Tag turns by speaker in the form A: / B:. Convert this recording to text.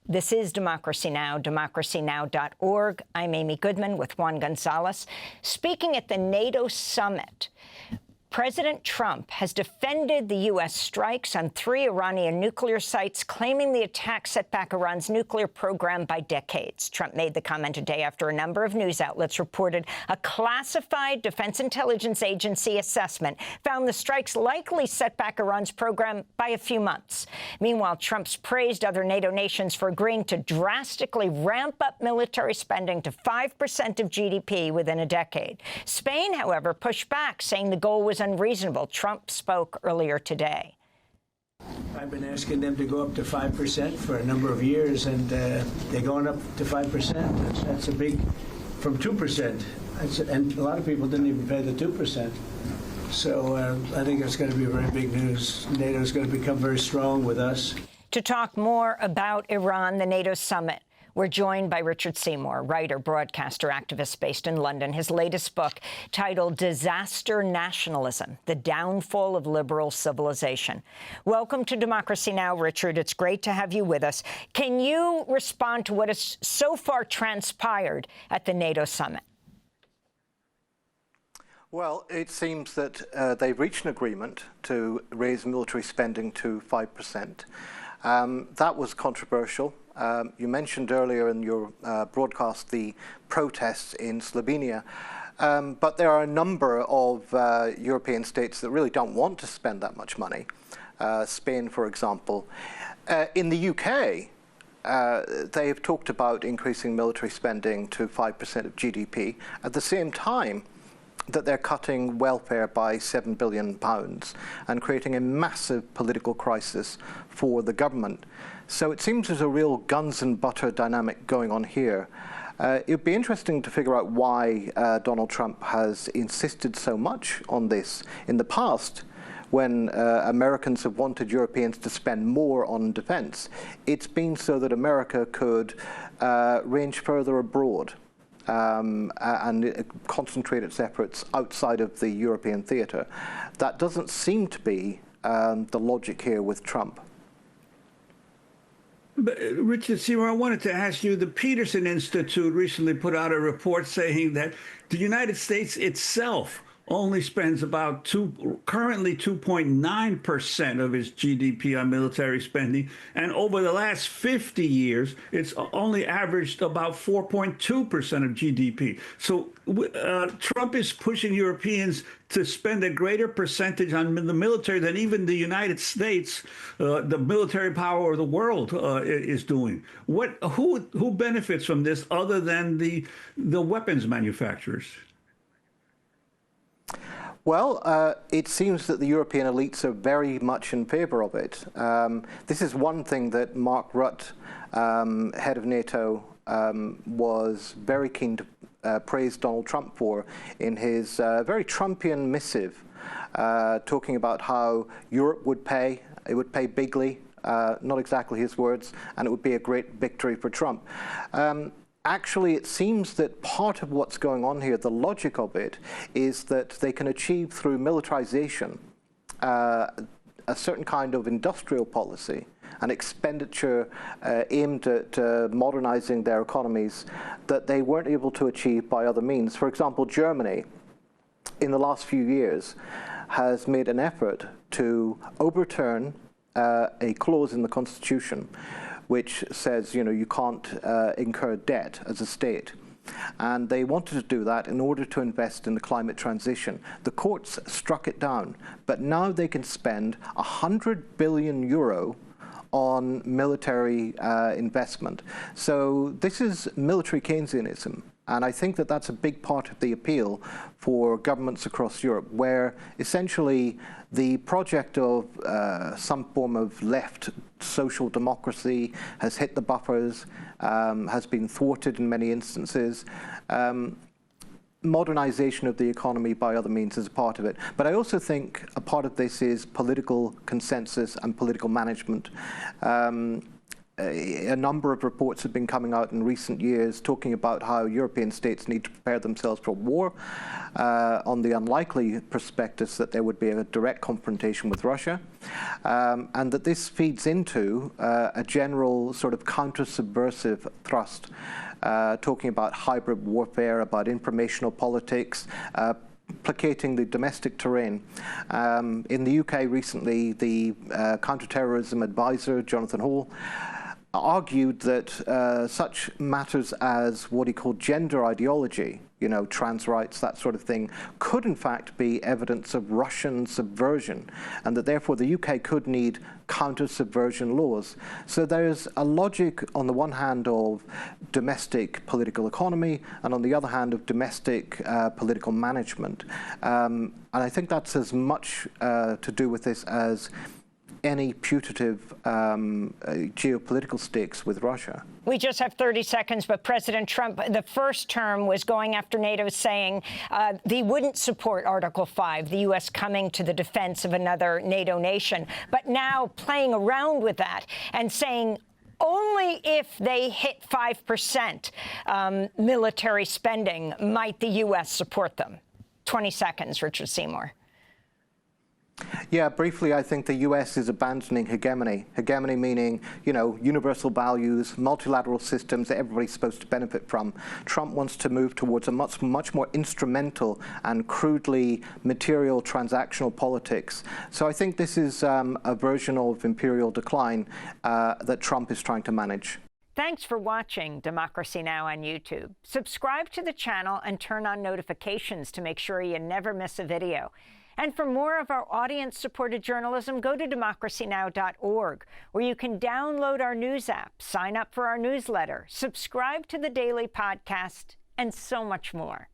A: This is Democracy Now!, democracynow.org. I'm Amy Goodman with Juan Gonzalez. Speaking at the NATO summit, President Trump has defended the U.S. strikes on 3 Iranian nuclear sites, claiming the attack set back Iran's nuclear program by decades. Trump made the comment a day after a number of news outlets reported a classified Defense Intelligence Agency assessment found the strikes likely set back Iran's program by a few months. Meanwhile, Trump's praised other NATO nations for agreeing to drastically ramp up military spending to 5% of GDP within a decade. Spain, however, pushed back, saying the goal was unreasonable. Trump spoke earlier today.
B: I've been asking them to go up to 5% for a number of years, and they're going up to 5%. That's a big, from 2%. And a lot of people didn't even pay the 2%. So I think it's going to be very big news. NATO is going to become very strong with us.
A: To talk more about Iran, the NATO summit, we're joined by Richard Seymour, writer, broadcaster, activist based in London. His latest book, titled Disaster Nationalism, The Downfall of Liberal Civilization. Welcome to Democracy Now!, Richard. It's great to have you with us. Can you respond to what has so far transpired at the NATO summit?
C: Well, it seems that they've reached an agreement to raise military spending to 5%. That was controversial. You mentioned earlier in your broadcast the protests in Slovenia, but there are a number of European states that really don't want to spend that much money. Spain, for example. In the UK, they've talked about increasing military spending to 5% of GDP at the same time that they're cutting welfare by £7 billion and creating a massive political crisis for the government. So it seems there's a real guns and butter dynamic going on here. It would be interesting to figure out why Donald Trump has insisted so much on this in the past. When Americans have wanted Europeans to spend more on defense, it's been so that America could range further abroad and concentrate its efforts outside of the European theater. That doesn't seem to be the logic here with Trump.
D: But, Richard Seymour, I wanted to ask you, the Peterson Institute recently put out a report saying that the United States itself only spends about currently 2.9% of its GDP on military spending. And over the last 50 years, it's only averaged about 4.2% of GDP. So Trump is pushing Europeans to spend a greater percentage on the military than even the United States, the military power of the world, is doing. Who benefits from this other than the weapons manufacturers?
C: Well, it seems that the European elites are very much in favor of it. This is one thing that Mark Rutte, head of NATO, was very keen to praise Donald Trump for in his very Trumpian missive, talking about how Europe would pay. It would pay bigly, not exactly his words, and it would be a great victory for Trump. Actually, it seems that part of what's going on here, the logic of it, is that they can achieve through militarization a certain kind of industrial policy and expenditure aimed at modernizing their economies that they weren't able to achieve by other means. For example, Germany, in the last few years, has made an effort to overturn a clause in the Constitution which says, you know, you can't incur debt as a state. And they wanted to do that in order to invest in the climate transition. The courts struck it down, but now they can spend €100 billion on military investment. So this is military Keynesianism. And I think that that's a big part of the appeal for governments across Europe, where essentially the project of some form of left social democracy has hit the buffers, has been thwarted in many instances. Modernization of the economy by other means is a part of it. But I also think a part of this is political consensus and political management. a number of reports have been coming out in recent years talking about how European states need to prepare themselves for war, on the unlikely prospectus that there would be a direct confrontation with Russia, and that this feeds into a general sort of counter-subversive thrust, talking about hybrid warfare, about informational politics, placating the domestic terrain. In the UK recently, the counterterrorism advisor, Jonathan Hall, argued that such matters as what he called gender ideology, you know, trans rights, that sort of thing, could in fact be evidence of Russian subversion, and that therefore the UK could need counter-subversion laws. So there's a logic on the one hand of domestic political economy, and on the other hand of domestic political management. And I think that's as much to do with this as any putative geopolitical stakes with Russia.
A: We just have 30 seconds, but President Trump, the first term, was going after NATO, saying he wouldn't support Article 5, the U.S. coming to the defense of another NATO nation, but now playing around with that and saying only if they hit 5% military spending might the U.S. support them. 20 seconds, Richard Seymour.
C: Yeah, briefly, I think the U.S. is abandoning hegemony. Hegemony meaning, you know, universal values, multilateral systems that everybody's supposed to benefit from. Trump wants to move towards a much more instrumental and crudely material transactional politics. So I think this is a version of imperial decline that Trump is trying to manage.
A: Thanks for watching Democracy Now! On YouTube. Subscribe to the channel and turn on notifications to make sure you never miss a video. And for more of our audience-supported journalism, go to democracynow.org, where you can download our news app, sign up for our newsletter, subscribe to the daily podcast, and so much more.